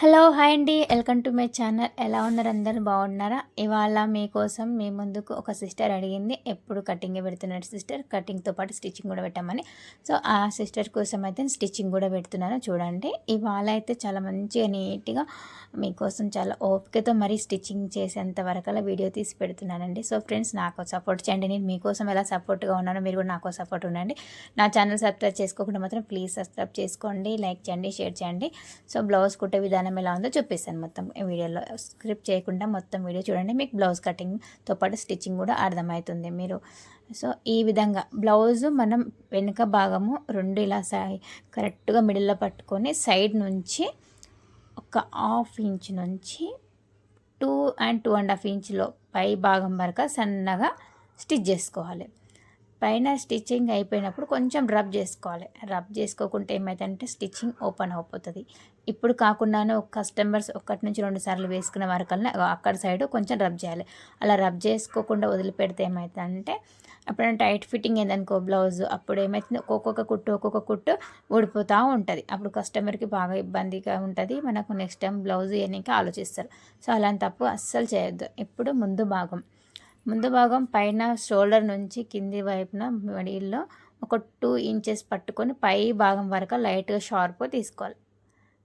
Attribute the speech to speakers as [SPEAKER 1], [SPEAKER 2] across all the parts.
[SPEAKER 1] Hello hi అండి, welcome to my channel. ఎలా ఉన్నారు? అందరూ బాగున్నారా? ఇవాళ మీకోసం మీ ముందుకు ఒక సిస్టర్ అడిగింది. ఎప్పుడు కటింగ్ పెడుతున్నారు సిస్టర్, కటింగ్తో పాటు స్టిచ్చింగ్ కూడా పెట్టామని. సో ఆ సిస్టర్ కోసం అయితే స్టిచ్చింగ్ కూడా పెడుతున్నాను. చూడండి, ఇవాళ అయితే చాలా మంచిగా నీట్గా మీకోసం చాలా ఓపికతో మరీ స్టిచ్చింగ్ చేసేంత వరకు అలా వీడియో తీసి పెడుతున్నానండి. సో ఫ్రెండ్స్, నాకు సపోర్ట్ చేయండి. నేను మీకోసం ఎలా సపోర్ట్గా ఉన్నానో మీరు కూడా నాకు సపోర్ట్ ఉండండి. నా ఛానల్ సబ్స్క్రైబ్ చేసుకోకుండా మాత్రం ప్లీజ్ సబ్స్క్రైబ్ చేసుకోండి, లైక్ చేయండి, షేర్ చేయండి. సో బ్లౌజ్ కుట్టే విధానం ఎలా ఉందో చూపిస్తాను మొత్తం ఈ వీడియోలో. స్క్రిప్ట్ చేయకుండా మొత్తం వీడియో చూడండి, మీకు బ్లౌజ్ కటింగ్తో పాటు స్టిచ్చింగ్ కూడా అర్థమవుతుంది మీరు. సో ఈ విధంగా బ్లౌజ్ మనం వెనుక భాగము రెండు ఇలా కరెక్ట్గా మిడిల్లో పట్టుకొని సైడ్ నుంచి ఒక హాఫ్ ఇంచ్ నుంచి 2 and 2.5 ఇంచ్లో పై భాగం వరకు సన్నగా స్టిచ్ చేసుకోవాలి. పైన స్టిచ్చింగ్ అయిపోయినప్పుడు కొంచెం రబ్ చేసుకోవాలి. రబ్ చేసుకోకుంటే ఏమైందంటే స్టిచ్చింగ్ ఓపెన్ అయిపోతుంది. ఇప్పుడు కాకుండానే ఒక కస్టమర్స్ 1 నుంచి 2 సార్లు వేసుకున్న వరకల్లా అక్కడ సైడ్ కొంచెం రబ్ చేయాలి. అలా రబ్ చేసుకోకుండా వదిలిపెడితే ఏమవుతుందంటే ఎప్పుడైనా టైట్ ఫిట్టింగ్ ఏందనుకో బ్లౌజ్, అప్పుడు ఏమవుతుంది ఒక్కొక్క కుట్టు ఊడిపోతూ ఉంటుంది. అప్పుడు కస్టమర్కి బాగా ఇబ్బందిగా ఉంటుంది, మనకు నెక్స్ట్ టైం బ్లౌజ్ వేయడానికి ఆలోచిస్తారు. సో అలాంటి తప్పు అస్సలు చేయొద్దు. ఇప్పుడు ముందు భాగం పైన షోల్డర్ నుంచి కింది వైపున మిడిల్లో ఒక 2 ఇంచెస్ పట్టుకొని పై భాగం వరకు లైట్గా షార్ప్ తీసుకోవాలి.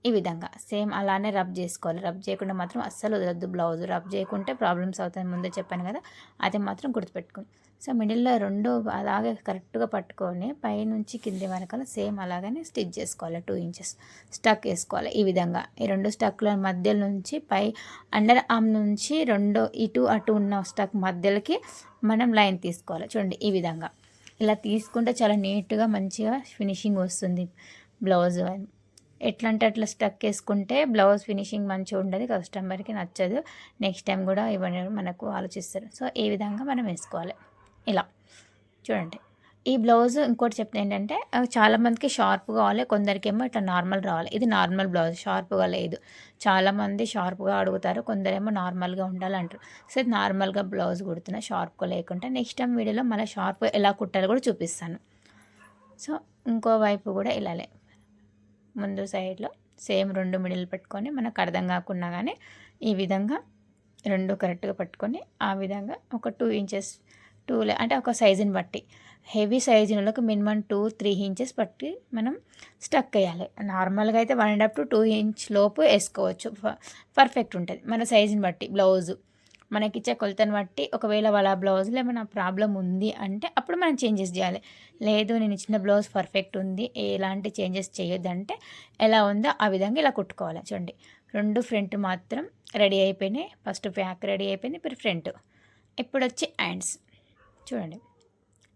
[SPEAKER 1] ఈ విధంగా సేమ్ అలానే రబ్ చేసుకోవాలి. రబ్ చేయకుండా మాత్రం అస్సలు వదలొద్దు. బ్లౌజ్ రబ్ చేయకుంటే ప్రాబ్లమ్స్ అవుతాయి, ముందే చెప్పాను కదా, అది మాత్రం గుర్తుపెట్టుకోండి. సో మిడిల్లో రెండు అలాగే కరెక్ట్గా పట్టుకొని పైనుంచి కింది వరకు సేమ్ అలాగనే స్టిచ్ చేసుకోవాలి. 2 ఇంచెస్ స్టక్ వేసుకోవాలి. ఈ విధంగా ఈ రెండు స్టక్ల మధ్య నుంచి పై అండర్ ఆర్మ్ నుంచి రెండు ఇటు అటు ఉన్న స్టక్ మధ్యలోకి మనం లైన్ తీసుకోవాలి. చూడండి, ఈ విధంగా ఇలా తీసుకుంటే చాలా నీట్గా మంచిగా ఫినిషింగ్ వస్తుంది బ్లౌజ్. ఎట్లా అంటే అట్లా స్టక్ వేసుకుంటే బ్లౌజ్ ఫినిషింగ్ మంచిగా ఉండదు, కస్టమర్కి నచ్చదు, నెక్స్ట్ టైం కూడా ఇవన్నీ మనకు ఆలోచిస్తారు. సో ఈ విధంగా మనం వేసుకోవాలి. ఇలా చూడండి, ఈ బ్లౌజ్ ఇంకోటి చెప్తే ఏంటంటే చాలామందికి షార్ప్ కావాలి, కొందరికేమో ఇట్లా నార్మల్ రావాలి. ఇది నార్మల్ బ్లౌజ్, షార్ప్గా లేదు. చాలామంది షార్ప్గా అడుగుతారు, కొందరేమో నార్మల్గా ఉండాలంటారు. సో ఇది నార్మల్గా బ్లౌజ్ కుడుతున్నా, షార్ప్గా లేకుంటే నెక్స్ట్ టైం వీడియోలో మళ్ళీ షార్ప్ ఎలా కుట్టాలో కూడా చూపిస్తాను. సో ఇంకో వైపు కూడా ఇలానే ముందు సైడ్లో సేమ్ రెండు మిడిల్ పెట్టుకొని మనకు అర్థం కాకుండా కానీ ఈ విధంగా రెండు కరెక్ట్గా పట్టుకొని ఆ విధంగా ఒక 2 ఇంచెస్ అంటే ఒక సైజుని బట్టి హెవీ సైజులకు మినిమం 2-3 ఇంచెస్ పట్టి మనం స్టక్ వేయాలి. నార్మల్గా అయితే 1.5 to 2 ఇంచ్ లోపు వేసుకోవచ్చు, పర్ఫెక్ట్ ఉంటుంది మన సైజుని బట్టి. బ్లౌజు మనకిచ్చే కొలతను బట్టి ఒకవేళ వాళ్ళ బ్లౌజ్లో ఏమైనా ప్రాబ్లం ఉంది అంటే అప్పుడు మనం చేంజెస్ చేయాలి. లేదు నేను ఇచ్చిన బ్లౌజ్ పర్ఫెక్ట్ ఉంది, ఎలాంటి చేంజెస్ చేయొద్దంటే ఎలా ఉందో ఆ విధంగా ఇలా కుట్టుకోవాలి. చూడండి, రెండు ఫ్రంట్ మాత్రం రెడీ అయిపోయినాయి. ఫస్ట్ బ్యాక్ రెడీ అయిపోయింది, ఇప్పుడు ఫ్రంట్. ఇప్పుడు వచ్చి హ్యాండ్స్ చూడండి,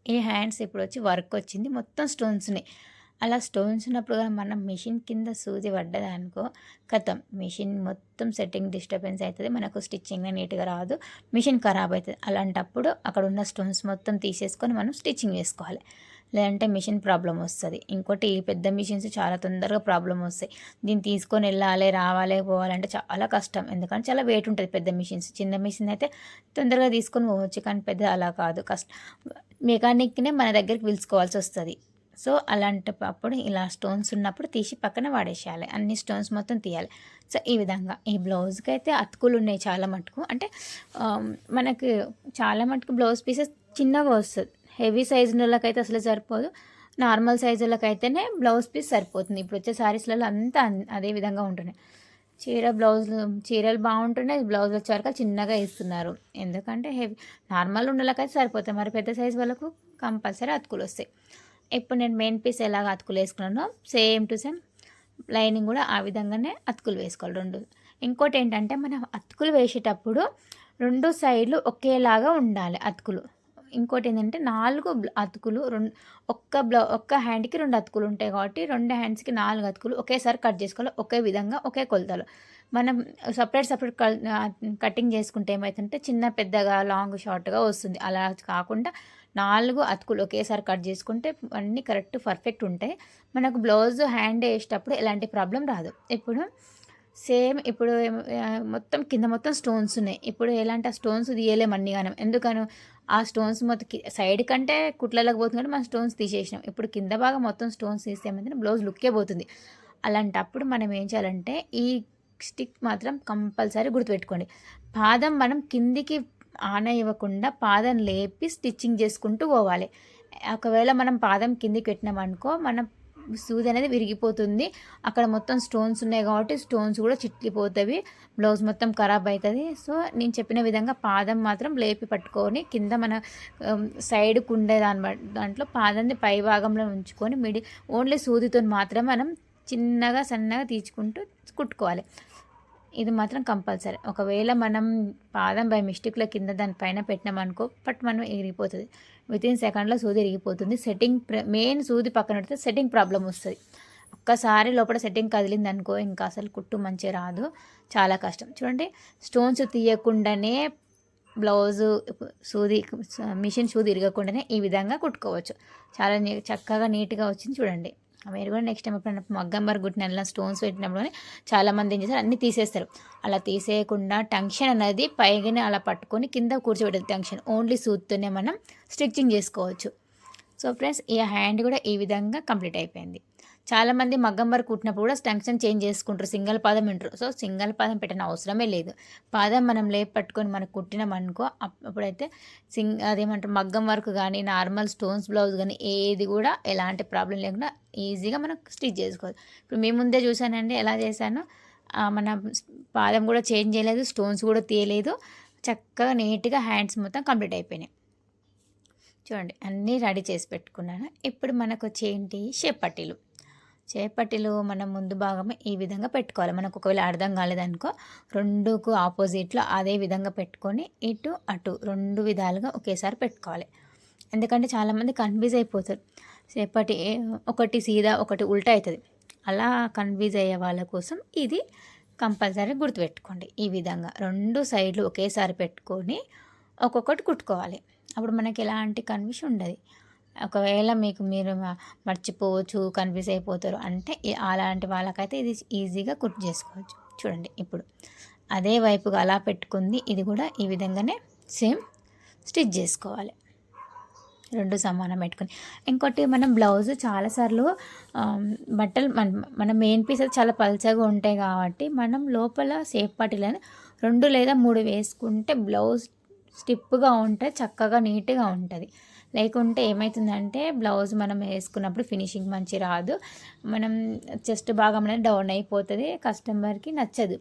[SPEAKER 1] ఈ హ్యాండ్స్ ఇప్పుడు వచ్చి వర్క్ వచ్చింది, మొత్తం స్టోన్స్ని. అలా స్టోన్స్ ఉన్నప్పుడు మనం మిషన్ కింద సూది పడ్డదనుకో కథం, మిషన్ మొత్తం సెట్టింగ్ డిస్టర్బెన్స్ అవుతుంది, మనకు స్టిచ్చింగ్ నీట్గా రాదు, మిషన్ ఖరాబ్ అవుతుంది. అలాంటప్పుడు అక్కడ ఉన్న స్టోన్స్ మొత్తం తీసేసుకొని మనం స్టిచ్చింగ్ చేసుకోవాలి, లేదంటే మిషన్ ప్రాబ్లం వస్తుంది. ఇంకోటి ఈ పెద్ద మిషన్స్ చాలా తొందరగా ప్రాబ్లం వస్తాయి. దీన్ని తీసుకొని వెళ్ళాలి, రావాలి, పోవాలంటే చాలా కష్టం, ఎందుకంటే చాలా వెయిట్ ఉంటుంది పెద్ద మిషన్స్. చిన్న మిషన్ అయితే తొందరగా తీసుకొని పోవచ్చు, కానీ పెద్ద అలా కాదు, మెకానిక్నే మన దగ్గరికి పిలుచుకోవాల్సి వస్తుంది. సో అలాంటప్పుడు ఇలా స్టోన్స్ ఉన్నప్పుడు తీసి పక్కన వాడేసేయాలి, అన్ని స్టోన్స్ మొత్తం తీయాలి. సో ఈ విధంగా ఈ బ్లౌజ్కి అయితే అతుకులు ఉన్నాయి చాలా మటుకు, అంటే మనకి చాలా మటుకు బ్లౌజ్ పీసెస్ చిన్నగా వస్తుంది. హెవీ సైజులకైతే అసలు సరిపోదు, నార్మల్ సైజులకైతేనే బ్లౌజ్ పీస్ సరిపోతుంది. ఇప్పుడు వచ్చే శారీస్లలో అంతా అదే విధంగా ఉంటున్నాయి. చీరలు బాగుంటున్నాయి, బ్లౌజ్ వచ్చే వరకు చిన్నగా ఇస్తున్నారు, ఎందుకంటే హెవీ నార్మల్ ఉండలకైతే సరిపోతాయి, మరి పెద్ద సైజు వాళ్ళకు కంపల్సరీ అతుకులు వస్తాయి. ఇప్పుడు నేను మెయిన్ పీస్ ఎలాగ అతుకులు వేసుకున్నానో సేమ్ టు సేమ్ లైనింగ్ కూడా ఆ విధంగానే అతుకులు వేసుకోవాలి రెండు. ఇంకోటి ఏంటంటే మనం అతుకులు వేసేటప్పుడు రెండు సైడ్లు ఒకేలాగా ఉండాలి అతుకులు. ఇంకోటి ఏంటంటే 4 అతుకులు ఒక్క హ్యాండ్కి 2 అతుకులు ఉంటాయి కాబట్టి 2 హ్యాండ్స్కి 4 అతుకులు ఒకేసారి కట్ చేసుకోవాలి, ఒకే విధంగా ఒకే కొలతలు. మనం సపరేట్ కటింగ్ చేసుకుంటే ఏమవుతుందంటే చిన్న పెద్దగా లాంగ్ షార్ట్గా వస్తుంది. అలా కాకుండా 4 అతుకులు ఒకేసారి కట్ చేసుకుంటే అన్నీ కరెక్ట్ పర్ఫెక్ట్ ఉంటాయి. మనకు బ్లౌజ్ హ్యాండ్ వేసేటప్పుడు ఎలాంటి ప్రాబ్లం రాదు. సేమ్ ఇప్పుడు మొత్తం కింద మొత్తం స్టోన్స్ ఉన్నాయి. ఇప్పుడు ఎలాంటి స్టోన్స్ తీయలేము అన్నిగానం, ఎందుకని ఆ స్టోన్స్ మొత్తం సైడ్ కంటే కుట్లలోకి పోతుంది కాబట్టి మనం స్టోన్స్ తీసేసినాం. ఇప్పుడు కింద బాగా మొత్తం స్టోన్స్ తీస్తే ఏమైందంటే బ్లౌజ్ లుక్కే పోతుంది. అలాంటప్పుడు మనం ఏం చేయాలంటే ఈ స్టిక్ మాత్రం కంపల్సరీ గుర్తుపెట్టుకోండి. పాదం మనం కిందికి ఆననివ్వకుండా పాదం లేపి స్టిచ్చింగ్ చేసుకుంటూ పోవాలి. ఒకవేళ మనం పాదం కిందికి పెట్టినామనుకో మన సూది అనేది విరిగిపోతుంది. అక్కడ మొత్తం స్టోన్స్ ఉన్నాయి కాబట్టి స్టోన్స్ కూడా చిట్లిపోతాయి, బ్లౌజ్ మొత్తం ఖరాబ్ అవుతుంది. సో నేను చెప్పిన విధంగా పాదం మాత్రం లేపి పట్టుకొని కింద మన సైడ్కు ఉండే దాంట్లో పాదాన్ని పై భాగంలో ఉంచుకొని ఓన్లీ సూదితో మాత్రం మనం చిన్నగా సన్నగా తీర్చుకుంటూ కుట్టుకోవాలి. ఇది మాత్రం కంపల్సరీ. ఒకవేళ మనం పాదం బై మిస్టేక్లో కింద దానిపైన పెట్టినామనుకో మనం ఎగిరిపోతుంది. వితిన్ సెకండ్లో సూది ఇరిగిపోతుంది. మెయిన్ సూది పక్కన పెడితే సెట్టింగ్ ప్రాబ్లం వస్తుంది. ఒక్కసారి లోపల సెట్టింగ్ కదిలింది అనుకో ఇంకా అసలు కుట్టు మంచిగా రాదు, చాలా కష్టం. చూడండి, స్టోన్స్ తీయకుండానే బ్లౌజు మిషన్ సూది ఇరగకుండానే ఈ విధంగా కుట్టుకోవచ్చు. చాలా చక్కగా నీట్గా వచ్చింది చూడండి. మీరు కూడా నెక్స్ట్ టైం ఎప్పుడైనా మగ్గం వర్క్ కుట్టిన స్టోన్స్ పెట్టినప్పుడు చాలామంది ఏం చేస్తారు, అన్నీ తీసేస్తారు. అలా తీసేయకుండా టంక్షన్ అనేది పైగానే అలా పట్టుకొని కింద కూర్చోబెట్టదు. టంక్షన్ ఓన్లీ సూత్తోనే మనం స్టిచ్చింగ్ చేసుకోవచ్చు. సో ఫ్రెండ్స్, ఈ హ్యాండ్ కూడా ఈ విధంగా కంప్లీట్ అయిపోయింది. చాలామంది మగ్గం వర్క్ కుట్టినప్పుడు కూడా టంక్షన్ చేంజ్ చేసుకుంటారు, సింగిల్ పాదం వింటారు. సో సింగిల్ పాదం పెట్టిన అవసరమే లేదు. పాదం మనం లేపు పట్టుకొని మనకు కుట్టినామనుకో అప్పుడైతే అదేమంటారు మగ్గం వర్క్ కానీ నార్మల్ స్టోన్స్ బ్లౌజ్ కానీ ఏది కూడా ఎలాంటి ప్రాబ్లం లేకుండా ఈజీగా మనం స్టిచ్ చేసుకోవచ్చు. ఇప్పుడు మీ ముందే చూసానండి ఎలా చేశాను. మన పాదం కూడా చేంజ్ చేయలేదు, స్టోన్స్ కూడా తీయలేదు, చక్కగా నీట్గా హ్యాండ్స్ మొత్తం కంప్లీట్ అయిపోయినాయి. చూడండి, అన్నీ రెడీ చేసి పెట్టుకున్నాను. ఇప్పుడు మనకు వచ్చేంటి చేపట్టీలు మనం ముందు భాగమే ఈ విధంగా పెట్టుకోవాలి. మనకు ఒకవేళ అర్థం కాలేదనుకో రెండుకు ఆపోజిట్లో అదే విధంగా పెట్టుకొని ఇటు అటు రెండు విధాలుగా ఒకేసారి పెట్టుకోవాలి. ఎందుకంటే చాలామంది కన్ఫ్యూజ్ అయిపోతారు. చేపట్టి ఒకటి సీదా ఒకటి ఉల్టా అవుతుంది. అలా కన్ఫ్యూజ్ అయ్యే వాళ్ళ కోసం ఇది కంపల్సరీ గుర్తుపెట్టుకోండి. ఈ విధంగా రెండు సైడ్లు ఒకేసారి పెట్టుకొని ఒక్కొక్కటి కుట్టుకోవాలి. అప్పుడు మనకి ఎలాంటి కన్ఫ్యూషన్ ఉండదు. ఒకవేళ మీరు మర్చిపోవచ్చు, కన్ఫ్యూజ్ అయిపోతారు అంటే అలాంటి వాళ్ళకైతే ఇది ఈజీగా కుట్టు చేసుకోవచ్చు. చూడండి, ఇప్పుడు అదే వైపుగా అలా పెట్టుకుంది, ఇది కూడా ఈ విధంగానే సేమ్ స్టిచ్ చేసుకోవాలి. రెండు సమానం పెట్టుకొని. ఇంకోటి మనం బ్లౌజ్ చాలాసార్లు బట్టలు మన మెయిన్ పీస్ అయితే చాలా పల్చగా ఉంటాయి కాబట్టి మనం లోపల సేఫ్ పట్టీలను 2 లేదా 3 వేసుకుంటే బ్లౌజ్ స్టిప్గా ఉంటుంది, చక్కగా నీట్గా ఉంటుంది. లేకుంటే ఏమవుతుందంటే బ్లౌజ్ మనం వేసుకున్నప్పుడు ఫినిషింగ్ మంచి రాదు, మనం చెస్ట్ భాగం అనేది డౌన్ అయిపోతుంది, కస్టమర్కి నచ్చదు.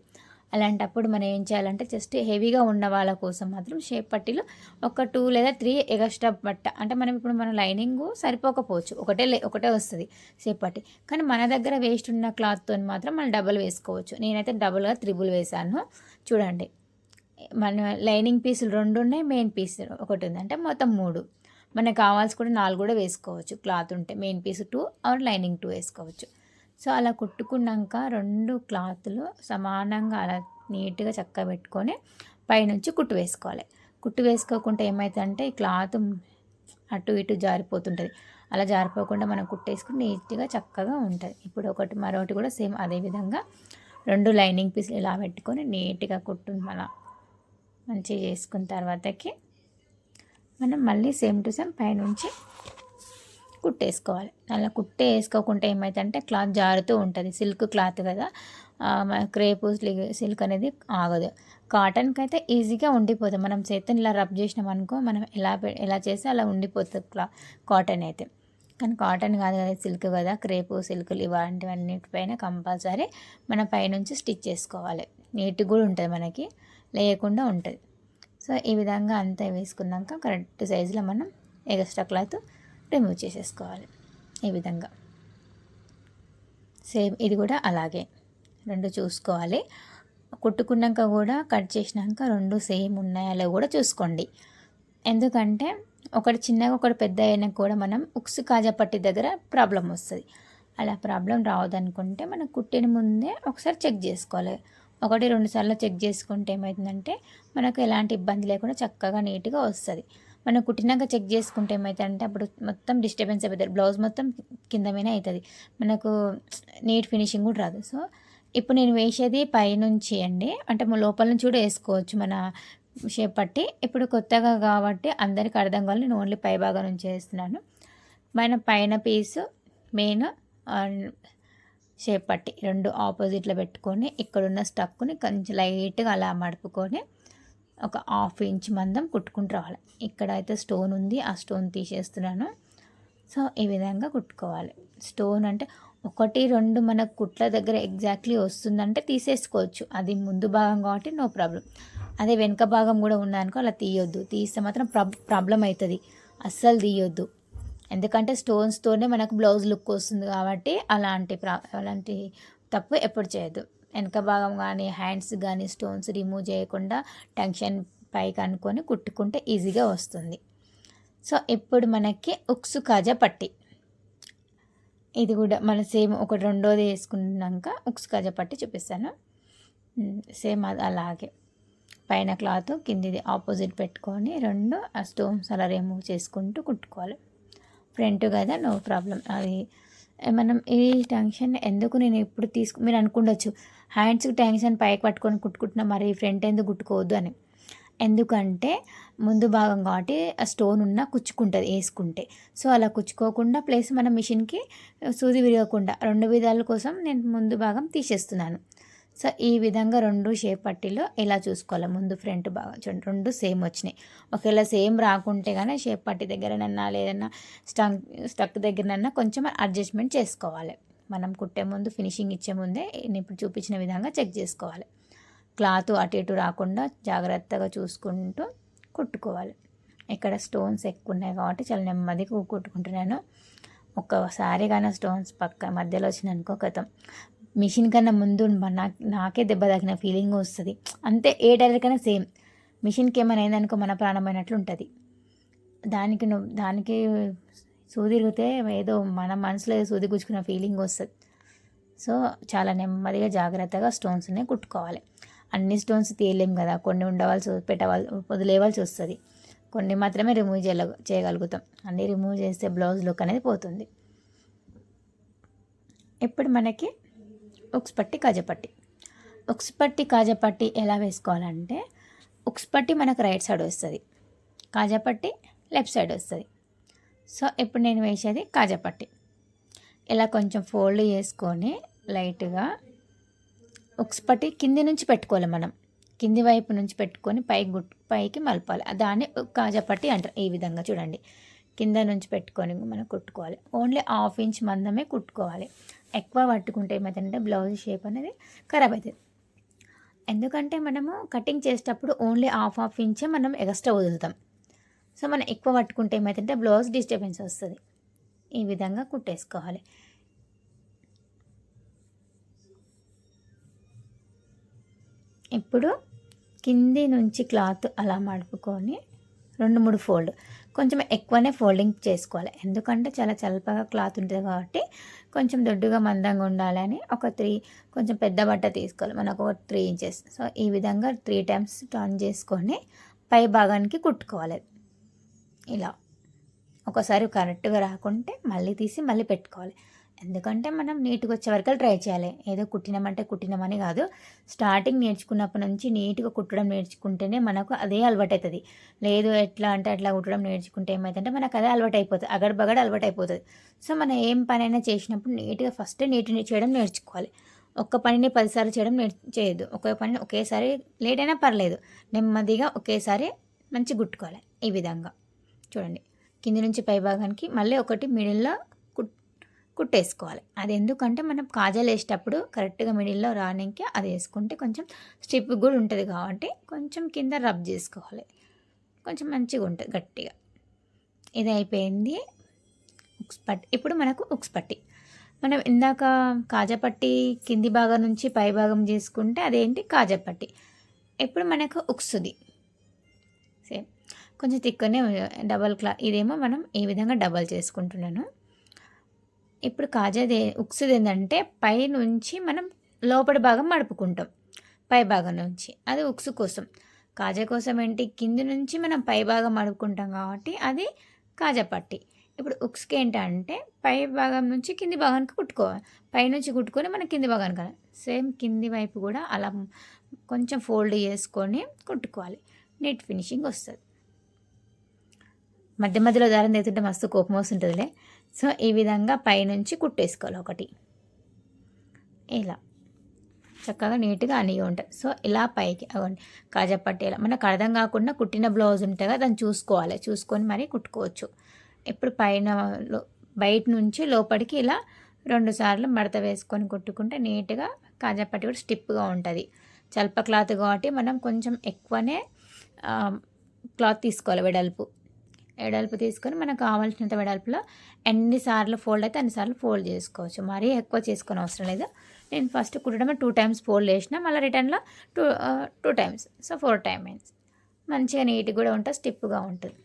[SPEAKER 1] అలాంటప్పుడు మనం ఏం చేయాలంటే జస్ట్ హెవీగా ఉన్న వాళ్ళ కోసం మాత్రం షేప్ పట్టీలు ఒక 2 లేదా 3 ఎక్స్ట్రా బట్ట అంటే మన లైనింగ్ సరిపోకపోవచ్చు, ఒకటే వస్తుంది షేప్ పట్టీ. కానీ మన దగ్గర వేస్ట్ ఉన్న క్లాత్తో మాత్రం మనం డబుల్ వేసుకోవచ్చు. నేనైతే డబుల్గా 3 వేసాను. చూడండి, మన లైనింగ్ పీసులు 2 ఉన్నాయి, మెయిన్ పీస్ ఒకటి ఉంది, అంటే మొత్తం 3. మనకు కావాల్సి కూడా 4 కూడా వేసుకోవచ్చు. క్లాత్ ఉంటే మెయిన్ పీస్ 2 ఆర్ లైనింగ్ 2 వేసుకోవచ్చు. సో అలా కుట్టుకున్నాక 2 క్లాతులు సమానంగా అలా నీట్గా చక్కగా పెట్టుకొని పైనుంచి కుట్టు వేసుకోవాలి. కుట్టు వేసుకోకుండా ఏమవుతుందంటే ఈ క్లాత్ అటు ఇటు జారిపోతుంటుంది. అలా జారిపోకుండా మనం కుట్టేసుకుని నీట్గా చక్కగా ఉంటుంది. ఇప్పుడు మరొకటి కూడా సేమ్ అదే విధంగా 2 లైనింగ్ పీసులు ఇలా పెట్టుకొని నీట్గా కుట్టు మంచిగా చేసుకున్న తర్వాతకి మనం మళ్ళీ సేమ్ టు సేమ్ పైనుంచి కుట్టేసుకోవాలి. అలా కుట్టేసుకోకుంటే ఏమవుతుందంటే క్లాత్ జారుతూ ఉంటుంది. సిల్క్ క్లాత్ కదా, క్రేపు సిల్క్ అనేది ఆగదు. కాటన్కి అయితే ఈజీగా ఉండిపోతుంది. మనం చేతిని ఇలా రబ్ చేసినాం అనుకో, మనం ఎలా చేస్తే అలా ఉండిపోతుంది కాటన్ అయితే. కానీ కాటన్ కాదు కదా, సిల్క్ కదా, క్రేపు సిల్కులు ఇలాంటివన్నిటిపైన కంపల్సరీ మన పైనుంచి స్టిచ్ చేసుకోవాలి. నీట్గా కూడా ఉంటుంది, మనకి లేకుండా ఉంటుంది. సో ఈ విధంగా అంతా వేసుకున్నాక కరెక్ట్ సైజులో మనం ఎక్స్ట్రా క్లాత్ రిమూవ్ చేసేసుకోవాలి. ఈ విధంగా సేమ్ ఇది కూడా అలాగే 2 చూసుకోవాలి. కుట్టుకున్నాక కూడా కట్ చేసినాక 2 సేమ్ ఉన్నాయో కూడా చూసుకోండి. ఎందుకంటే ఒకటి చిన్నగా ఒకటి పెద్ద అయినా కూడా మనం ఉక్సు కాజా పట్టి దగ్గర ప్రాబ్లం వస్తుంది. అలా ప్రాబ్లం రావద్దనుకుంటే మనం కుట్టిన ముందే ఒకసారి చెక్ చేసుకోవాలి. 1-2 సార్లు చెక్ చేసుకుంటే ఏమవుతుందంటే మనకు ఎలాంటి ఇబ్బంది లేకుండా చక్కగా నీట్గా వస్తుంది. మనం కుట్టినాక చెక్ చేసుకుంటే ఏమవుతుందంటే అప్పుడు మొత్తం డిస్టర్బెన్స్ అయిపోతుంది, బ్లౌజ్ మొత్తం కింద మీద అవుతుంది, మనకు నీట్ ఫినిషింగ్ కూడా రాదు. సో ఇప్పుడు నేను వేసేది పైనుంచి అండి, అంటే లోపల నుంచి కూడా వేసుకోవచ్చు మన షేప్ పట్టి. ఇప్పుడు కొత్తగా కాబట్టి అందరికీ అర్థం కావాలి, నేను ఓన్లీ పై భాగం నుంచి వేస్తున్నాను. మన పైన పీసు మెయిన్ షేప్ పట్టి రెండు ఆపోజిట్లో పెట్టుకొని ఇక్కడున్న స్టక్ని కొంచెం లైట్గా అలా మడుపుకొని ఒక 1/2 ఇంచ్ మందం కుట్టుకుంటూ రావాలి. ఇక్కడ అయితే స్టోన్ ఉంది, ఆ స్టోన్ తీసేస్తున్నాను. సో ఈ విధంగా కుట్టుకోవాలి. స్టోన్ అంటే 1, 2 మన కుట్ల దగ్గర ఎగ్జాక్ట్లీ వస్తుందంటే తీసేసుకోవచ్చు, అది ముందు భాగం కాబట్టి నో ప్రాబ్లం. అదే వెనుక భాగం కూడా ఉందనుకో అలా తీయొద్దు, తీస్తే మాత్రం ప్రాబ్లం అవుతుంది, అస్సలు తీయొద్దు. ఎందుకంటే స్టోన్స్తోనే మనకు బ్లౌజ్ లుక్ వస్తుంది కాబట్టి అలాంటి తప్పు ఎప్పుడు చేయొద్దు. వెనక భాగం కానీ హ్యాండ్స్ కానీ స్టోన్స్ రిమూవ్ చేయకుండా టెన్షన్ పైకి అనుకొని కుట్టుకుంటే ఈజీగా వస్తుంది. సో ఇప్పుడు మనకి ఉక్సు కాజా పట్టి, ఇది కూడా మన సేమ్ ఒకటి రెండోది వేసుకున్నాక ఉక్సు కాజా పట్టి చూపిస్తాను. సేమ్ అది అలాగే పైన క్లాత్ కిందిది ఆపోజిట్ పెట్టుకొని రెండు ఆ స్టోన్స్ అలా రిమూవ్ చేసుకుంటూ కుట్టుకోవాలి. ఫ్రంట్ కదా నో ప్రాబ్లం. అది మనం ఈ టెన్షన్ ఎందుకు నేను ఎప్పుడు మీరు అనుకుండొచ్చు హ్యాండ్స్కి టెన్షన్ పైకి పట్టుకొని కుట్టుకుంటున్నా, మరి ఫ్రంట్ ఎందుకు కుట్టుకోవద్దు అని. ఎందుకంటే ముందు భాగం కాబట్టి ఆ స్టోన్ ఉన్న కుచ్చుకుంటుంది వేసుకుంటే. సో అలా కుచ్చుకోకుండా ప్లస్ మన మిషన్కి సూది విరగకుండా రెండు విధాల కోసం నేను ముందు భాగం తీసేస్తున్నాను. సో ఈ విధంగా రెండు షేప్ పట్టీలో ఇలా చూసుకోవాలి. ముందు ఫ్రంట్ భాగం చూడండి రెండు సేమ్ వచ్చినాయి. ఒకవేళ సేమ్ రాకుంటే కానీ షేప్ పట్టీ దగ్గరనన్నా లేదన్నా స్టక్ దగ్గరనన్నా కొంచెం అడ్జస్ట్మెంట్ చేసుకోవాలి. మనం కుట్టే ముందు ఫినిషింగ్ ఇచ్చే ముందే నేను ఇప్పుడు చూపించిన విధంగా చెక్ చేసుకోవాలి. క్లాత్ అటు ఇటు రాకుండా జాగ్రత్తగా చూసుకుంటూ కుట్టుకోవాలి. ఇక్కడ స్టోన్స్ ఎక్కువ ఉన్నాయి కాబట్టి చాలా నెమ్మదిగా కుట్టుకుంటున్నాను. ఒక్కసారి కానీ స్టోన్స్ పక్క మధ్యలో వచ్చినానుకో కథం మిషన్ కన్నా ముందు నాకే దెబ్బ తగిన ఫీలింగ్ వస్తుంది. అంతే ఏ టైలర్ కన్నా సేమ్. మిషన్కి ఏమైనా అయిందనుకో మన ప్రాణమైనట్లు ఉంటుంది. దానికి సూది తిరిగితే ఏదో మన మనసులో సూది గుచ్చుకున్న ఫీలింగ్ వస్తుంది. సో చాలా నెమ్మదిగా జాగ్రత్తగా స్టోన్స్ని కుట్టుకోవాలి. అన్ని స్టోన్స్ తీయలేం కదా, కొన్ని వదిలేవాల్సి వస్తుంది, కొన్ని మాత్రమే రిమూవ్ చేయగలుగుతాం. అన్నీ రిమూవ్ చేస్తే బ్లౌజ్ లుక్ అనేది పోతుంది. ఇప్పుడు మనకి ఉక్స్ పట్టి కాజాపట్టి. ఉక్స్ పట్టి కాజాపట్టి ఎలా వేసుకోవాలంటే ఉక్స్ పట్టి మనకు రైట్ సైడ్ వస్తుంది, కాజాపట్టి లెఫ్ట్ సైడ్ వస్తుంది. సో ఇప్పుడు నేను వేసేది కాజాపట్టి. ఇలా కొంచెం ఫోల్డ్ చేసుకొని లైట్గా ఉక్స్ పట్టి కింది నుంచి పెట్టుకోవాలి. మనం కింది వైపు నుంచి పెట్టుకొని పైకి మలపాలి. దాన్ని కాజాపట్టి అంటారు. ఈ విధంగా చూడండి, కింద నుంచి పెట్టుకొని మనం కుట్టుకోవాలి. ఓన్లీ 1/2 ఇంచ్ మందమే కుట్టుకోవాలి. ఎక్కువ పట్టుకుంటే ఏమవుతుందంటే బ్లౌజ్ షేప్ అనేది ఖరాబ్ అవుతుంది. ఎందుకంటే మనము కటింగ్ చేసేటప్పుడు ఓన్లీ 1/2 ఇంచే మనం ఎక్స్ట్రా వదులుతాం. సో మనం ఎక్కువ పట్టుకుంటే ఏమవుతుందంటే బ్లౌజ్ డిస్టర్బెన్స్ వస్తుంది. ఈ విధంగా కుట్టేసుకోవాలి. ఇప్పుడు కింది నుంచి క్లాత్ అలా మడుపుకొని 2-3 ఫోల్డ్, కొంచెం ఎక్కువనే ఫోల్డింగ్ చేసుకోవాలి. ఎందుకంటే చాలా చల్లగా క్లాత్ ఉంటుంది కాబట్టి కొంచెం దొడ్డుగా మందంగా ఉండాలని కొంచెం పెద్ద బట్ట తీసుకోవాలి. మనకు ఒక 3 ఇంచెస్. సో ఈ విధంగా 3 టైమ్స్ టర్న్ చేసుకొని పై భాగానికి కుట్టుకోవాలి. ఇలా ఒకసారి కరెక్ట్గా రాకుంటే మళ్ళీ తీసి మళ్ళీ పెట్టుకోవాలి. ఎందుకంటే మనం నీట్గా వచ్చే వరకు ట్రై చేయాలి. ఏదో కుట్టినామని కాదు, స్టార్టింగ్ నేర్చుకున్నప్పటి నుంచి నీట్గా కుట్టడం నేర్చుకుంటేనే మనకు అదే అలవాటు అవుతుంది. లేదు ఎట్లా అంటే అట్లా కుట్టడం నేర్చుకుంటే ఏమవుతుందంటే మనకు అదే అలవాటు అయిపోతుంది, అగడబగడ అలవాటు అయిపోతుంది. సో మనం ఏం పనైనా చేసినప్పుడు నీట్గా ఫస్ట్ నీట్గా చేయడం నేర్చుకోవాలి. ఒక్క పనిని 10 సార్లు చేయడం చేయొద్దు. ఒకే పనిని ఒకేసారి లేట్ అయినా పర్లేదు, నెమ్మదిగా ఒకేసారి మంచి కుట్టుకోవాలి. ఈ విధంగా చూడండి, కింది నుంచి పై భాగానికి మళ్ళీ ఒకటి మిడిల్లో కుట్టేసుకోవాలి. అది ఎందుకంటే మనం కాజాలు వేసేటప్పుడు కరెక్ట్గా మిడిల్లో రానికి అది వేసుకుంటే కొంచెం స్టిప్ కూడా ఉంటుంది కాబట్టి కొంచెం కింద రబ్ చేసుకోవాలి, కొంచెం మంచిగా ఉంటుంది గట్టిగా. ఇది అయిపోయింది ఉక్స్ పట్టి. ఇప్పుడు మనకు ఉక్స్ పట్టి. మనం ఇందాక కాజాపట్టి కింది భాగం నుంచి పై భాగం చేసుకుంటే అదేంటి కాజాపట్టి. ఇప్పుడు మనకు ఉక్సుది సేమ్ కొంచెం తిక్కనే డబల్ ఇదేమో మనం ఈ విధంగా డబల్ చేసుకుంటున్నాను. ఇప్పుడు ఉక్సుది ఏంటంటే పై నుంచి మనం లోపలి భాగం మడుపుకుంటాం పై భాగం నుంచి, అది ఉక్సు కోసం. కాజా కోసం ఏంటి కింది నుంచి మనం పై భాగం మడుపుకుంటాం కాబట్టి అది కాజాపట్టి. ఇప్పుడు ఉక్స్కి ఏంటంటే పై భాగం నుంచి కింది భాగానికి కుట్టుకోవాలి, పైనుంచి కుట్టుకొని మనం కింది భాగానికి సేమ్ కింది వైపు కూడా అలా కొంచెం ఫోల్డ్ చేసుకొని కుట్టుకోవాలి. నీట్ ఫినిషింగ్ వస్తుంది. మధ్య మధ్యలో దారం తెస్తుంటే మస్తు కోపం వస్తుంటుందిలే. సో ఈ విధంగా పైనుంచి కుట్టేసుకోవాలి ఒకటి. ఇలా చక్కగా నీట్గా అనిగి ఉంటుంది. సో ఇలా పైకి అవ్వండి కాజాపట్టి ఇలా మనకు అర్థం కాకుండా కుట్టిన బ్లౌజ్ ఉంటుంది కదా, దాన్ని చూసుకోవాలి, చూసుకొని మరీ కుట్టుకోవచ్చు. ఇప్పుడు పైన బయట నుంచి లోపలికి ఇలా 2 సార్లు మడత వేసుకొని కుట్టుకుంటే నీట్గా కాజాపట్టి కూడా స్టిప్గా ఉంటుంది. చల్ప క్లాత్ కాబట్టి మనం కొంచెం ఎక్కువనే క్లాత్ తీసుకోవాలి, వెడల్పు తీసుకొని మనకు కావాల్సినంత వెడల్పులో ఎన్నిసార్లు ఫోల్డ్ అయితే అన్నిసార్లు ఫోల్డ్ చేసుకోవచ్చు. మరీ ఎక్కువ చేసుకొని అవసరం లేదు. నేను ఫస్ట్ కుట్టడమే 2 టైమ్స్ ఫోల్డ్ చేసిన, మళ్ళీ రిటర్న్లో 2 టైమ్స్, సో 4 టైమ్స్ మంచిగా నీట్గా కూడా ఉంటుంది, స్టిప్గా ఉంటుంది.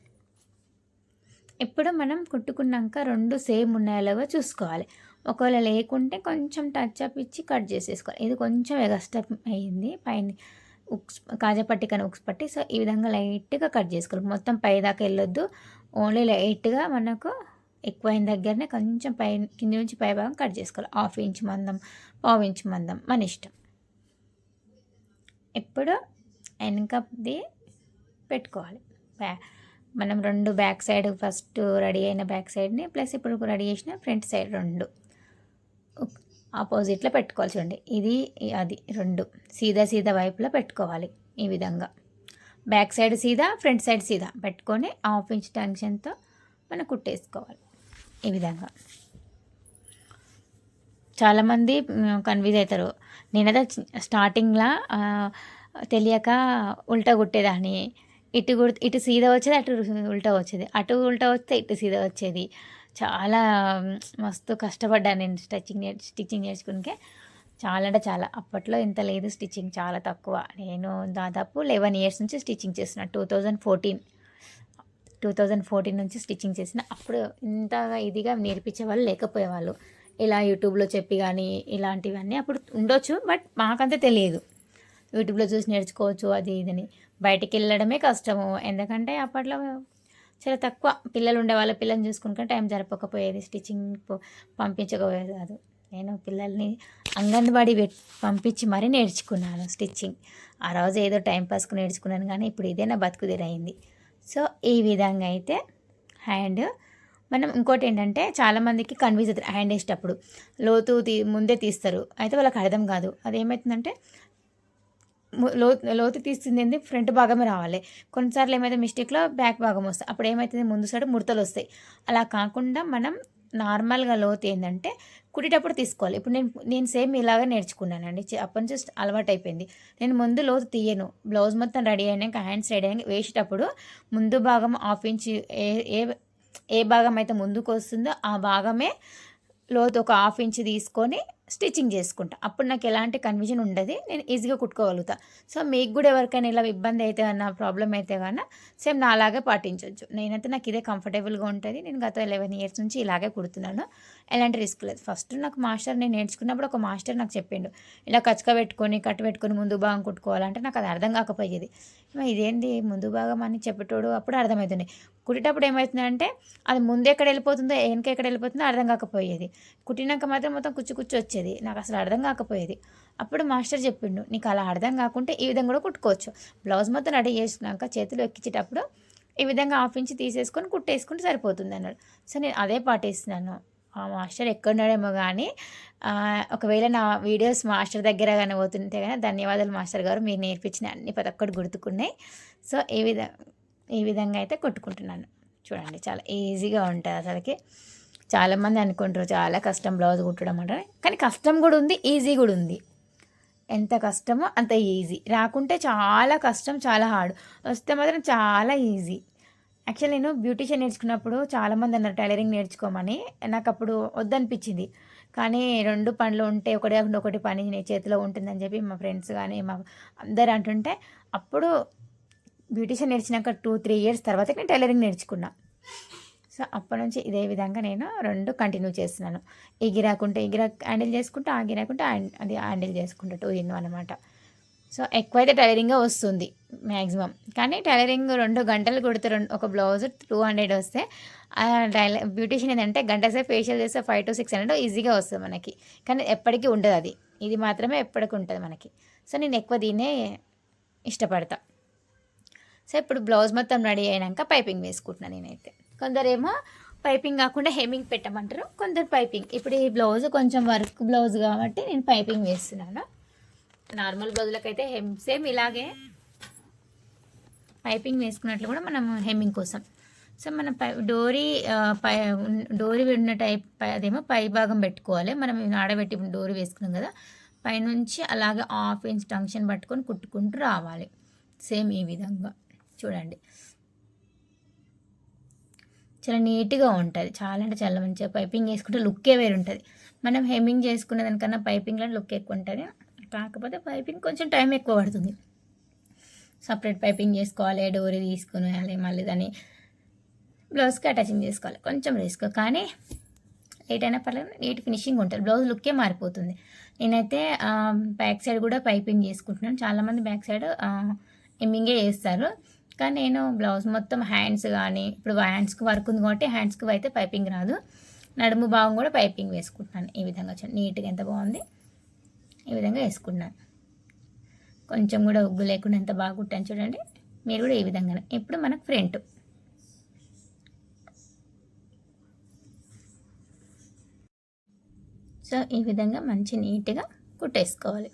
[SPEAKER 1] ఇప్పుడు మనం కుట్టుకున్నాక 2 సేమ్ ఉన్నాయో చూసుకోవాలి. ఒకవేళ లేకుంటే కొంచెం టచ్ అప్ ఇచ్చి కట్ చేసేసుకోవాలి. ఇది కొంచెం ఎగస్ట్రా అయ్యింది పైన కాజాపట్టి కానీ ఉక్స్ పట్టి, సో ఈ విధంగా లైట్గా కట్ చేసుకోవాలి. మొత్తం పై దాకా వెళ్ళొద్దు, ఓన్లీ లైట్గా మనకు ఎక్కువైన దగ్గరనే కొంచెం కింది నుంచి పై భాగం కట్ చేసుకోవాలి. 1/2 ఇంచ్ మందం, 1/2 ఇంచ్ మందం మన ఇష్టం. ఇప్పుడు వెనకది పెట్టుకోవాలి. మనం 2 బ్యాక్ సైడ్ ఫస్ట్ రెడీ అయిన బ్యాక్ సైడ్ని ప్లస్ ఇప్పుడు రెడీ చేసిన ఫ్రంట్ సైడ్ 2 ఆపోజిట్లో పెట్టుకోవాలి. చూడండి ఇది అది 2 సీదా వైపులో పెట్టుకోవాలి. ఈ విధంగా బ్యాక్ సైడ్ సీదా, ఫ్రంట్ సైడ్ సీదా పెట్టుకొని 1/2 ఇంచ్ టెన్షన్తో మనం కుట్టేసుకోవాలి. ఈ విధంగా చాలామంది కన్ఫ్యూజ్ అవుతారు. నేనైతే స్టార్టింగ్లో తెలియక ఉల్టా కుట్టేదాన్ని. ఇటు సీదా వచ్చేది, అటు ఉల్టా వచ్చేది, అటు ఉల్టా వస్తే ఇటు సీదా వచ్చేది. చాలా మస్తు కష్టపడ్డాను నేను స్టిచ్చింగ్ నేర్చుకునికే. చాలా అంటే చాలా, అప్పట్లో ఇంత లేదు స్టిచ్చింగ్, చాలా తక్కువ. నేను దాదాపు 11 ఇయర్స్ నుంచి స్టిచ్చింగ్ చేసిన. 2014 నుంచి స్టిచ్చింగ్ చేసిన. అప్పుడు ఇంతగా ఇదిగా నేర్పించే వాళ్ళు లేకపోయేవాళ్ళు. ఇలా యూట్యూబ్లో చెప్పి కానీ ఇలాంటివన్నీ అప్పుడు ఉండొచ్చు, బట్ మాకంతా తెలియదు. యూట్యూబ్లో చూసి నేర్చుకోవచ్చు అది ఇదని. బయటికి వెళ్ళడమే కష్టము, ఎందుకంటే అప్పట్లో చాలా తక్కువ పిల్లలు ఉండేవాళ్ళు. పిల్లల్ని చూసుకుంటే టైం జరపకపోయేది, స్టిచ్చింగ్ పంపించకపోయేది కాదు. నేను పిల్లల్ని అంగన్వాడీ పంపించి మరీ నేర్చుకున్నాను స్టిచ్చింగ్. ఆ రోజు ఏదో టైంపాస్కి నేర్చుకున్నాను, కానీ ఇప్పుడు ఇదే నా బతుకుదిరైంది. సో ఈ విధంగా అయితే హ్యాండ్ మనం ఇంకోటి ఏంటంటే చాలామందికి కన్ఫ్యూజ్ అవుతారు. హ్యాండ్ వేసేటప్పుడు లోతు ముందే తీస్తారు, అయితే వాళ్ళకి అర్థం కాదు. అదేమవుతుందంటే లోతు తీస్తుంది ఫ్రంట్ భాగమే రావాలి. కొన్నిసార్లు ఏమైతే మిస్టేక్లో బ్యాక్ భాగం వస్తాయి, అప్పుడు ఏమవుతుంది ముందు సైడ్ ముడతలు వస్తాయి. అలా కాకుండా మనం నార్మల్గా లోతు ఏంటంటే కుట్టేటప్పుడు తీసుకోవాలి. ఇప్పుడు నేను సేమ్ ఇలాగే నేర్చుకున్నానండి, అప్పటి నుంచి అలవాటు అయిపోయింది. నేను ముందు లోతు తీయను, బ్లౌజ్ మొత్తం రెడీ అయినాక హ్యాండ్స్ రెడీ అయినాక వేసేటప్పుడు ముందు భాగం 1/2 ఇంచ్ ఏ భాగం అయితే ముందుకు వస్తుందో ఆ భాగమే లోతు ఒక 1/2 ఇంచ్ తీసుకొని స్టిచ్చింగ్ చేసుకుంటా. అప్పుడు నాకు ఎలాంటి కన్ఫ్యూజన్ ఉండదు, నేను ఈజీగా కుట్టుకోగలుగుతా. సో మీకు కూడా ఎవరికైనా ఇలా ఇబ్బంది అయితే అన్న ప్రాబ్లం అయితే కానీ సేమ్ నా అలాగే పాటించవచ్చు. నేనైతే నాకు ఇదే కంఫర్టబుల్గా ఉంటుంది. నేను గత 11 ఇయర్స్ నుంచి ఇలాగే కుడుతున్నాను, ఎలాంటి రిస్క్ లేదు. ఫస్ట్ నాకు నేను నేర్చుకున్నప్పుడు ఒక మాస్టర్ నాకు చెప్పిండు, ఇలా కచ్చక పెట్టుకొని కట్టు పెట్టుకొని ముందు భాగం కుట్టుకోవాలంటే నాకు అది అర్థం కాకపోయేది. ఇదేంటి ముందు భాగం అని చెప్పేటోడు అప్పుడు అర్థమవుతుంది. కుట్టేటప్పుడు ఏమవుతుందంటే అది ముందు ఎక్కడ వెళ్ళిపోతుందో వెనక ఎక్కడ వెళ్ళిపోతుందో అర్థం కాకపోయేది. కుట్టినాక మాత్రం మొత్తం కుచ్చు వచ్చేది, నాకు అసలు అర్థం కాకపోయేది. అప్పుడు మాస్టర్ చెప్పిండు, నీకు అలా అర్థం కాకుంటే ఈ విధంగా కూడా కుట్టుకోవచ్చు. బ్లౌజ్ మొత్తం రెడీ చేసినాక చేతులు ఎక్కించేటప్పుడు ఈ విధంగా 1/2 ఇంచ్ తీసేసుకొని కుట్టేసుకుంటే సరిపోతుంది అన్నాడు. సో నేను అదే పాటిస్తున్నాను. ఆ మాస్టర్ ఎక్కడున్నాడేమో కానీ ఒకవేళ నా వీడియోస్ మాస్టర్ దగ్గర కానీ పోతుంటే కానీ ధన్యవాదాలు మాస్టర్ గారు, మీరు నేర్పించిన అన్ని ప్రతి ఒక్కటి గుర్తుకున్నాయి. సో ఈ విధంగా అయితే కుట్టుకుంటున్నాను. చూడండి చాలా ఈజీగా ఉంటుంది. అసలుకి చాలామంది అనుకుంటారు చాలా కష్టం బ్లౌజ్ కుట్టడం అంటారు, కానీ కష్టం కూడా ఉంది, ఈజీ కూడా ఉంది. ఎంత కష్టమో అంత ఈజీ, రాకుంటే చాలా కష్టం, చాలా హార్డ్, వస్తే మాత్రం చాలా ఈజీ. యాక్చువల్లీ నేను బ్యూటీషియన్ నేర్చుకున్నప్పుడు చాలామంది అన్నారు టైలరింగ్ నేర్చుకోమని. నాకు అప్పుడు వద్దనిపించింది, కానీ 2 పనులు ఉంటే ఒకటి కాకుండా ఒకటి పని చేతిలో ఉంటుందని చెప్పి మా ఫ్రెండ్స్ కానీ మా అందరు అంటుంటే అప్పుడు బ్యూటీషియన్ నేర్చినాక 2-3 ఇయర్స్ తర్వాత నేను టైలరింగ్ నేర్చుకున్నా. సో అప్పటి నుంచి ఇదే విధంగా నేను 2 కంటిన్యూ చేస్తున్నాను. ఈ గిరాకుంటే ఈ గిరాక్ హ్యాండిల్ చేసుకుంటా, ఆ గిరాకుంటే అది హ్యాండిల్ చేసుకుంటా, 2 in 1 అనమాట. సో ఎక్కువైతే టైలరింగే వస్తుంది మ్యాక్సిమం, కానీ టైలరింగ్ 2 గంటలు కుడితే ఒక బ్లౌజ్ 200 వస్తే బ్యూటీషియన్ ఏంటంటే గంట సేపు ఫేషియల్ చేస్తే 500 to 600 ఈజీగా వస్తుంది మనకి, కానీ ఎప్పటికీ ఉండదు అది, ఇది మాత్రమే ఎప్పటికీ ఉంటుంది మనకి. సో నేను ఎక్కువ దీన్నే ఇష్టపడతా. సో ఇప్పుడు బ్లౌజ్ మొత్తం రెడీ అయినాక పైపింగ్ వేసుకుంటున్నాను నేనైతే. కొందరేమో పైపింగ్ కాకుండా హెమ్మింగ్ పెట్టమంటారు, కొందరు పైపింగ్. ఇప్పుడు ఈ బ్లౌజ్ కొంచెం వర్క్ బ్లౌజ్ కాబట్టి నేను పైపింగ్ వేస్తున్నాను. నార్మల్ బ్లౌజులకైతే సేమ్ ఇలాగే పైపింగ్ వేసుకున్నట్లు కూడా మనం హెమ్మింగ్ కోసం. సో మనం డోరీ ఉన్న టైప్ అదేమో పై భాగం పెట్టుకోవాలి. మనం ఆడబెట్టి డోరీ వేసుకున్నాం కదా, పైనుంచి అలాగే 1/2 ఇంచ్ టంక్షన్ పట్టుకొని కుట్టుకుంటూ రావాలి. సేమ్ ఈ విధంగా చూడండి, చాలా నీట్గా ఉంటుంది. చాలా అంటే చాలా మంచిగా పైపింగ్ వేసుకుంటే లుక్కే వేరు ఉంటుంది. మనం హెమ్మింగ్ చేసుకునే దానికన్నా పైపింగ్లో లుక్ ఎక్కువ ఉంటుంది. కాకపోతే పైపింగ్ కొంచెం టైం ఎక్కువ పడుతుంది. సపరేట్ పైపింగ్ చేసుకోవాలి, డోరీ తీసుకునేయాలి, మళ్ళీ దాన్ని బ్లౌజ్కి అటాచింగ్ చేసుకోవాలి, కొంచెం రిస్క్. కానీ లేట్ అయినా పర్లేదు, నీట్ ఫినిషింగ్ ఉంటుంది, బ్లౌజ్ లుక్కే మారిపోతుంది. నేనైతే బ్యాక్ సైడ్ కూడా పైపింగ్ చేసుకుంటున్నాను. చాలామంది బ్యాక్ సైడ్ హెమ్మింగే వేస్తారు, కానీ నేను బ్లౌజ్ మొత్తం హ్యాండ్స్ కానీ, ఇప్పుడు హ్యాండ్స్కి వర్క్ ఉంది కాబట్టి హ్యాండ్స్కి అయితే పైపింగ్ రాదు, నడుము భాగం కూడా పైపింగ్ వేసుకుంటున్నాను. ఈ విధంగా నీట్గా ఎంత బాగుంది, ఈ విధంగా వేసుకుంటున్నాను. కొంచెం కూడా ఉగ్గు లేకుండా ఎంత బాగా కుట్టాను చూడండి. మీరు కూడా ఈ విధంగానే. ఇప్పుడు మనకు ఫ్రంట్, సో ఈ విధంగా మంచి నీట్గా కుట్టేసుకోవాలి.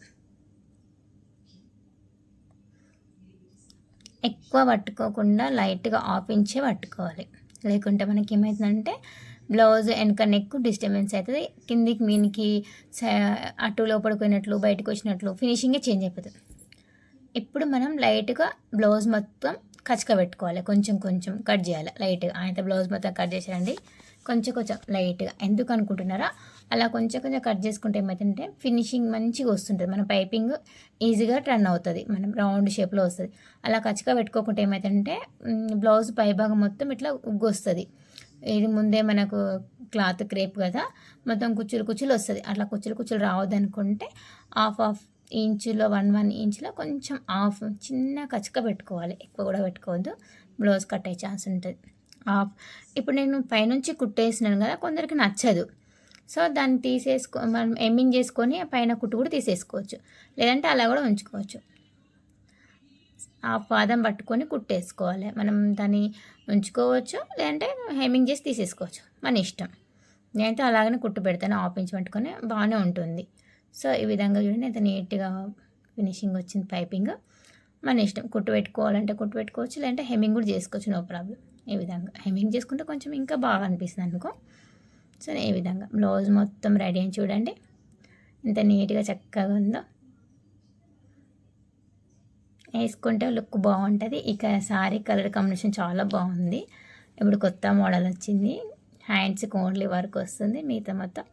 [SPEAKER 1] ఎక్కువ పట్టుకోకుండా లైట్గా 1/2 ఇంచే పట్టుకోవాలి, లేకుంటే మనకి ఏమవుతుందంటే బ్లౌజ్ వెనక నెక్ డిస్టర్బెన్స్ అవుతుంది, కిందికి మీనికి అటు లోపడిపోయినట్లు బయటకు వచ్చినట్లు ఫినిషింగే చేంజ్ అయిపోతుంది. ఇప్పుడు మనం లైట్గా బ్లౌజ్ మొత్తం కచక పెట్టుకోవాలి, కొంచెం కొంచెం కట్ చేయాలి లైట్గా. అయితే బ్లౌజ్ మొత్తం కట్ చేసేయండి, కొంచెం కొంచెం లైట్గా. ఎందుకు అనుకుంటున్నారా, అలా కొంచెం కొంచెం కట్ చేసుకుంటే ఏమవుతుందంటే ఫినిషింగ్ మంచిగా వస్తుంటుంది, మన పైపింగ్ ఈజీగా టర్న్ అవుతుంది, మనం రౌండ్ షేప్లో వస్తుంది. అలా కచక పెట్టుకోకుంటే ఏమవుతుందంటే బ్లౌజ్ పైభాగం మొత్తం ఇట్లా ఉగ్గు వస్తుంది. ఇది ముందే మనకు క్లాత్ క్రేప్ కదా, మొత్తం కుచ్చులు కుచ్చులు వస్తుంది. అట్లా కుచ్చులు కుచ్చులు రావద్దనుకుంటే 1/2 ఇంచులో 1 ఇంచులో కొంచెం చిన్న కచక పెట్టుకోవాలి, ఎక్కువ కూడా పెట్టుకోవద్దు, బ్లౌజ్ కట్ అయ్యే ఛాన్స్ ఉంటుంది. ఇప్పుడు నేను పైనుంచి కుట్టేసినాను కదా, కొందరికి నచ్చదు. సో దాన్ని మనం హెమ్మింగ్ చేసుకొని పైన కుట్టు కూడా తీసేసుకోవచ్చు, లేదంటే అలా కూడా ఉంచుకోవచ్చు. పాదం పట్టుకొని కుట్టేసుకోవాలి, మనం దాన్ని ఉంచుకోవచ్చు, లేదంటే హెమ్మింగ్ చేసి తీసేసుకోవచ్చు, మన ఇష్టం. నేనైతే అలాగనే కుట్టు పెడతాను, 1/2 ఇంచ్ పట్టుకొని బాగానే ఉంటుంది. సో ఈ విధంగా చూడండి ఎంత నీట్గా ఫినిషింగ్ వచ్చింది పైపింగ్. మన ఇష్టం, కుట్టు పెట్టుకోవాలంటే కుట్టు పెట్టుకోవచ్చు, లేదంటే హెమ్మింగ్ కూడా చేసుకోవచ్చు, నో ప్రాబ్లం. ఈ విధంగా హెమ్మింగ్ చేసుకుంటే కొంచెం ఇంకా బాగా అనిపిస్తుంది అనుకో. సో ఈ విధంగా బ్లౌజ్ మొత్తం రెడీ అని చూడండి ఎంత నీట్గా చక్కగా ఉందో, వేసుకుంటే లుక్ బాగుంటుంది. ఇక సారీ కలర్ కాంబినేషన్ చాలా బాగుంది. ఇప్పుడు కొత్త మోడల్ వచ్చింది, హ్యాండ్స్కి ఓన్లీ వర్క్ వస్తుంది, మిగతా మొత్తం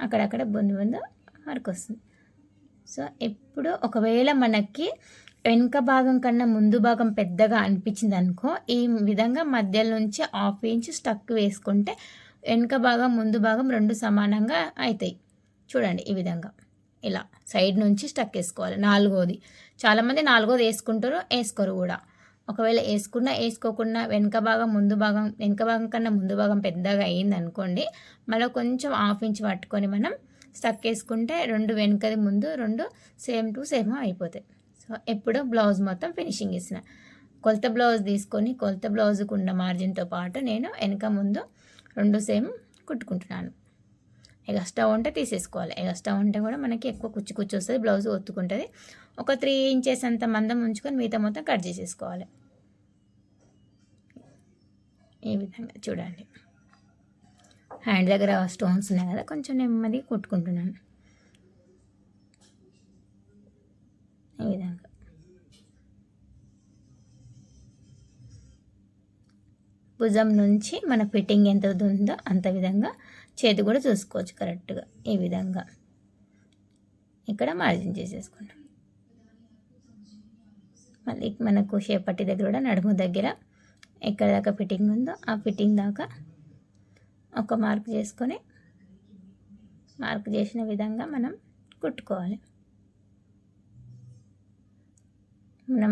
[SPEAKER 1] అక్కడక్కడ బొందు వర్క్ వస్తుంది. సో ఇప్పుడు ఒకవేళ మనకి వెనుక భాగం కన్నా ముందు భాగం పెద్దగా అనిపించింది అనుకో, ఈ విధంగా మధ్య నుంచి 1/2 ఇంచ్ స్టక్ వేసుకుంటే వెనుక భాగం ముందు భాగం 2 సమానంగా అవుతాయి. చూడండి ఈ విధంగా ఇలా సైడ్ నుంచి స్టక్ వేసుకోవాలి. 4వది చాలామంది 4వది వేసుకుంటారు, వేసుకోరు కూడా. ఒకవేళ వేసుకోకుండా వెనుక భాగం కన్నా ముందు భాగం పెద్దగా అయ్యింది అనుకోండి, మళ్ళీ కొంచెం 1/2 ఇంచ్ పట్టుకొని మనం స్టక్ వేసుకుంటే 2 వెనుకది ముందు 2 సేమ్ టు సేమ్ అయిపోతాయి. సో ఎప్పుడు బ్లౌజ్ మొత్తం ఫినిషింగ్ ఇస్తున్నా, కొలత బ్లౌజ్ తీసుకొని కొలత బ్లౌజ్కి ఉన్న మార్జిన్తో పాటు నేను వెనక ముందు 2 సేమ్ కుట్టుకుంటున్నాను. ఎగస్ట్రా ఉంటే తీసేసుకోవాలి, ఎగస్ట్రా ఉంటే కూడా మనకి ఎక్కువ కుచ్చు వస్తుంది, బ్లౌజ్ ఒత్తుకుంటుంది. ఒక 3 ఇంచెస్ అంత మందం ఉంచుకొని మిగతా మొత్తం కట్ చేసేసుకోవాలి. ఈ విధంగా చూడండి, హ్యాండ్ దగ్గర స్టోన్స్ ఉన్నాయి కదా, కొంచెం నెమ్మదిగా కుట్టుకుంటున్నాను. ఈ విధంగా భుజం నుంచి మన ఫిట్టింగ్ ఎంత ఉందో అంత విధంగా చేతి కూడా చూసుకోవచ్చు కరెక్ట్గా. ఈ విధంగా ఇక్కడ మార్జిన్ చేసేసుకుంటాం. మళ్ళీ మనకు షేపట్టి దగ్గర కూడా నడుము దగ్గర ఎక్కడ దాకా ఫిట్టింగ్ ఉందో ఆ ఫిట్టింగ్ దాకా ఒక మార్క్ చేసుకొని మార్క్ చేసిన విధంగా మనం కుట్టుకోవాలి. మనం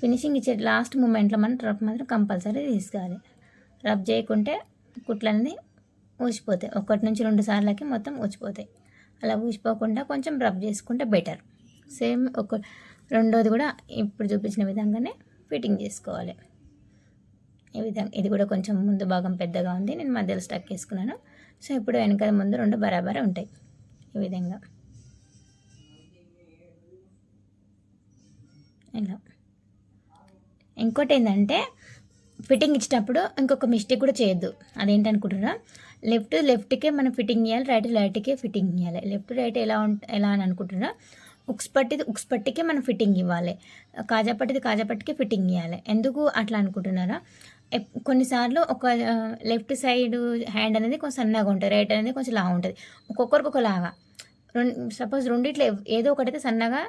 [SPEAKER 1] ఫినిషింగ్ ఇచ్చే లాస్ట్ మూమెంట్లో మనం రఫ్ మాత్రం కంపల్సరీ తీసుకోవాలి. రబ్ చేయకుంటే కుట్లన్నీ ఊసిపోతాయి, 1 నుంచి 2 సార్లకి మొత్తం ఊసిపోతాయి. అలా ఊసిపోకుండా కొంచెం రబ్ చేసుకుంటే బెటర్. సేమ్ రెండోది కూడా ఇప్పుడు చూపించిన విధంగానే ఫిట్టింగ్ చేసుకోవాలి. ఈ విధంగా ఇది కూడా కొంచెం ముందు భాగం పెద్దగా ఉంది, నేను మధ్యలో స్టక్ చేసుకున్నాను. సో ఇప్పుడు వెనక ముందు రెండు బరాబర్ ఉంటాయి ఈ విధంగా. ఇలా ఇంకోటి ఏంటంటే ఫిట్టింగ్ ఇచ్చేటప్పుడు ఇంకొక మిస్టేక్ కూడా చేయొద్దు. అదేంటనుకుంటున్నా, లెఫ్ట్కే మనం ఫిట్టింగ్ ఇవ్వాలి, రైట్కే ఫిట్టింగ్ ఇవ్వాలి. లెఫ్ట్ రైట్ ఎలా అని అనుకుంటున్నా, ఉక్స్ పట్టికే మనం ఫిట్టింగ్ ఇవ్వాలి, కాజా పట్టికి ఫిట్టింగ్ ఇవ్వాలి. ఎందుకు అట్లా అనుకుంటున్నారా? కొన్నిసార్లు ఒక లెఫ్ట్ సైడ్ హ్యాండ్ అనేది కొంచెం సన్నగా ఉంటుంది, రైట్ అనేది కొంచెం లాగా ఉంటుంది. ఒక్కొక్కరికి ఒకలాగా. సపోజ్ రెండిట్లో ఏదో ఒకటైతే సన్నగా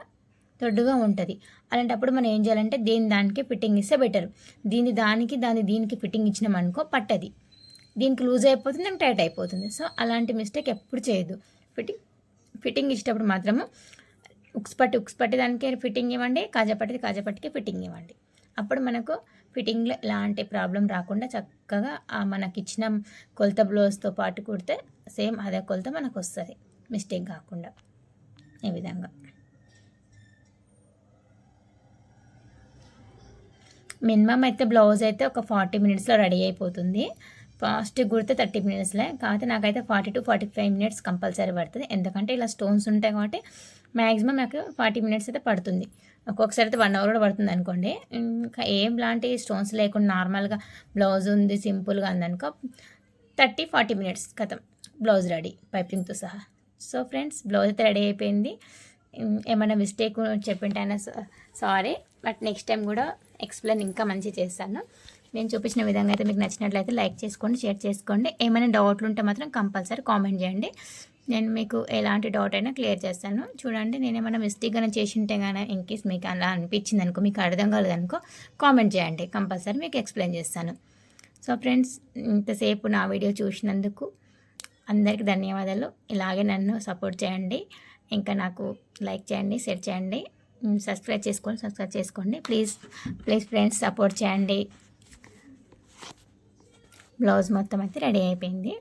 [SPEAKER 1] దొడ్డుగా ఉంటుంది. అలాంటప్పుడు మనం ఏం చేయాలంటే దానికి ఫిట్టింగ్ ఇస్తే బెటర్. దీనికి ఫిట్టింగ్ ఇచ్చినామనుకో పట్టది, దీనికి లూజ్ అయిపోతుంది, దానికి టైట్ అయిపోతుంది. సో అలాంటి మిస్టేక్ ఎప్పుడు చేయొద్దు. ఫిట్టింగ్ ఇచ్చేటప్పుడు మాత్రము ఉక్స్ పట్టి దానికి ఫిట్టింగ్ ఇవ్వండి, కాజా పట్టికి ఫిట్టింగ్ ఇవ్వండి. అప్పుడు మనకు ఫిట్టింగ్లో ఎలాంటి ప్రాబ్లం రాకుండా చక్కగా మనకి ఇచ్చిన కొలత బ్లౌజ్తో పాటు కుడితే సేమ్ అదే కొలత మనకు వస్తుంది, మిస్టేక్ కాకుండా. ఈ విధంగా మినిమం అయితే బ్లౌజ్ అయితే ఒక 40 మినిట్స్లో రెడీ అయిపోతుంది. ఫాస్ట్ కుడితే 30 మినిట్స్లే, కాకపోతే నాకైతే 40 to 45 మినిట్స్ కంపల్సరీ పడుతుంది. ఎందుకంటే ఇలా స్టోన్స్ ఉంటాయి కాబట్టి మ్యాక్సిమం నాకు 40 మినిట్స్ అయితే పడుతుంది. ఒక్కొక్కసారి అయితే 1 అవర్ కూడా పడుతుంది అనుకోండి. ఇంకా ఏం లాంటి స్టోన్స్ లేకుండా నార్మల్గా బ్లౌజ్ ఉంది సింపుల్గా ఉందనుకో 30-40 మినిట్స్ కథం బ్లౌజ్ రెడీ పైపింగ్తో సహా. సో ఫ్రెండ్స్, బ్లౌజ్ అయితే రెడీ అయిపోయింది. ఏమైనా మిస్టేక్ చెప్పింటైనా సారీ, బట్ నెక్స్ట్ టైం కూడా ఎక్స్ప్లెయిన్ ఇంకా మంచి చేస్తాను. నేను చూపించిన విధంగా అయితే మీకు నచ్చినట్లయితే లైక్ చేసుకోండి, షేర్ చేసుకోండి. ఏమైనా డౌట్లు ఉంటే మాత్రం కంపల్సరీ కామెంట్ చేయండి, నేను మీకు ఎలాంటి డౌట్ అయినా క్లియర్ చేస్తాను. చూడండి, నేను ఏమైనా మిస్టేక్గా చేసి ఉంటే కానీ ఇన్కేస్ మీకు అలా అనిపించింది అనుకో, మీకు అర్థం కాలేదనుకో కామెంట్ చేయండి, కంపల్సరీ మీకు ఎక్స్ప్లెయిన్ చేస్తాను. సో ఫ్రెండ్స్, ఇంతసేపు నా వీడియో చూసినందుకు అందరికీ ధన్యవాదాలు. ఇలాగే నన్ను సపోర్ట్ చేయండి, ఇంకా నాకు లైక్ చేయండి, షేర్ చేయండి, సబ్స్క్రైబ్ చేసుకోండి ప్లీజ్ ఫ్రెండ్స్, సపోర్ట్ చేయండి. బ్లౌజ్ మొత్తం అయితే రెడీ అయిపోయింది.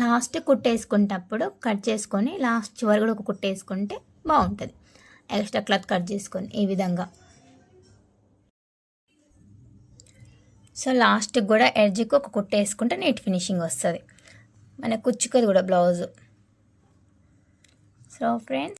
[SPEAKER 1] లాస్ట్ కుట్టేసుకునేటప్పుడు కట్ చేసుకొని లాస్ట్ చివరి కూడా ఒక కుట్టేసుకుంటే బాగుంటుంది. ఎక్స్ట్రా క్లాత్ కట్ చేసుకొని ఈ విధంగా. సో లాస్ట్కి కూడా ఎడ్జ్కి ఒక కుట్టేసుకుంటే నీట్ ఫినిషింగ్ వస్తుంది, మనకు కుచ్చుకోదు కూడా బ్లౌజు. So friends,